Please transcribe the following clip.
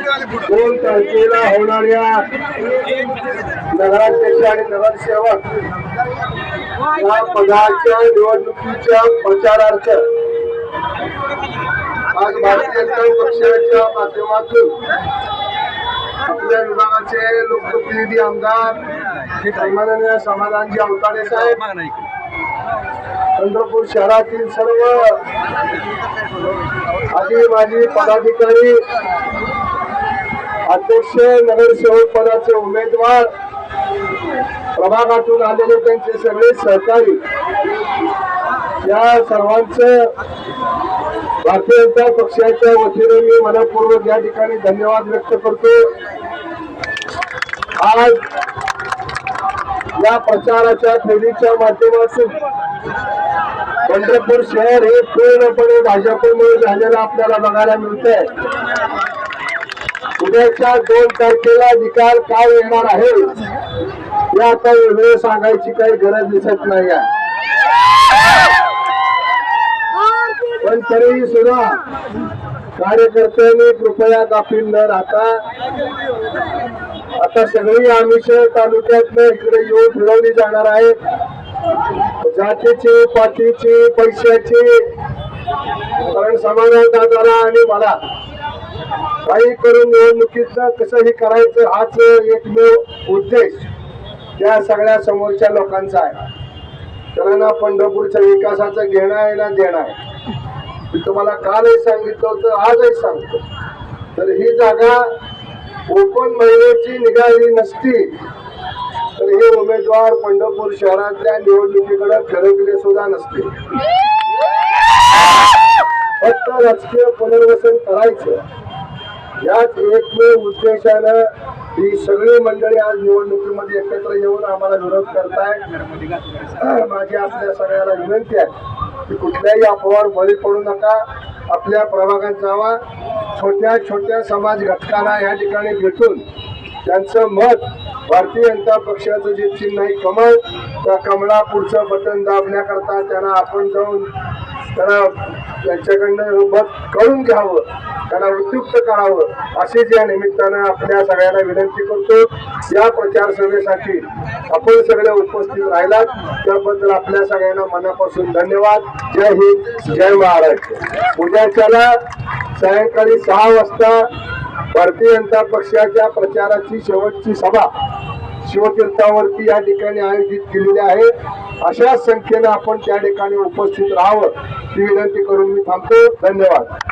2 तारखेला होणाऱ्या नगराध्यक्ष आणि नगरसेवक या पदाच्या निवडणुकीच्या प्रचारार्थ आज भारतीय जनता पक्षाच्या माध्यमातून आपल्या विभागाचे लोकप्रतिनिधी आमदार सन्माननीय समाधानजी अवताडे साहेब, चंद्रपूर शहरातील सर्व आधी माजी पदाधिकारी, अध्यक्ष, नगरसेवक पदाचे उमेदवार, प्रभागातून आलेले त्यांचे सगळे सहकारी, या सर्वांचं भारतीय जनता पक्षाच्या वतीने मी मनपूर्वक या ठिकाणी धन्यवाद व्यक्त करतो। आज या प्रचाराच्या फेरीच्या माध्यमातून पंढरपूर शहर हे पूर्णपणे भाजपमुळे झालेलं आपल्याला बघायला मिळतंय। उद्याच्या 2 तारखेला निकाल काय येणार आहे हे आता वेगळं सांगायची काही गरज दिसत नाही आहे, पण तरीही सुद्धा कार्यकर्त्यांनी कृपया गाफील न राहता आता सगळी आमिष तालुक्यातनं इकडे येऊन फिरवली जाणार आहे। जातीची, पातीची, पैशाची, कारण समाधान दादाला आणि मला काही करून निवडणुकीचं कसंही करायचं हाच एकमेव उद्देश त्या सगळ्या समोरच्या लोकांचा आहे। त्यांना पंढरपूरच्या विकासाचं घेणं आहे ना देणं आहे। मी तुम्हाला कालही सांगितलं होतं, आजही सांगतो, तर ही जागा ओपन महिलेची निघाली नसती तर हे उमेदवार पंढरपूर शहरातल्या निवडणुकीकडे फिरकले सुद्धा नसते। फक्त राजकीय पुनर्वसन करायचं याच एकमेव उद्देशानं ही सगळी मंडळी आज निवडणुकीमध्ये एकत्र येऊन आम्हाला विरोध करताय। माझी आपल्या सगळ्याला विनंती आहे की कुठल्याही अफवावर बळी पडू नका, आपल्या प्रभागात जावा, छोट्या छोट्या समाज घटकांना या ठिकाणी भेटून त्यांचं मत भारतीय जनता पक्षाचं जे चिन्ह आहे कमळ, त्या कमळा पुढचं बटन दाबण्याकरता त्यांना आपण जाऊन त्यांना त्यांच्याकडनं मत कळून घ्यावं, त्यांना उद्युक्त करावं, अशीच या निमित्तानं आपल्या सगळ्यांना विनंती करतो। या प्रचार सभेसाठी आपण सगळे उपस्थित राहिलात त्याबद्दल आपल्या सगळ्यांना मनापासून धन्यवाद। जय हिंद, जय महाराष्ट्र। उद्याच्याला सायंकाळी 6 वाजता भारतीय जनता पक्षाच्या प्रचाराची शेवटची सभा शिवतीर्थावरती या ठिकाणी आयोजित केलेली आहे। अशा संख्येनं आपण त्या ठिकाणी उपस्थित राहावं ही विनंती करून मी थांबतो। धन्यवाद।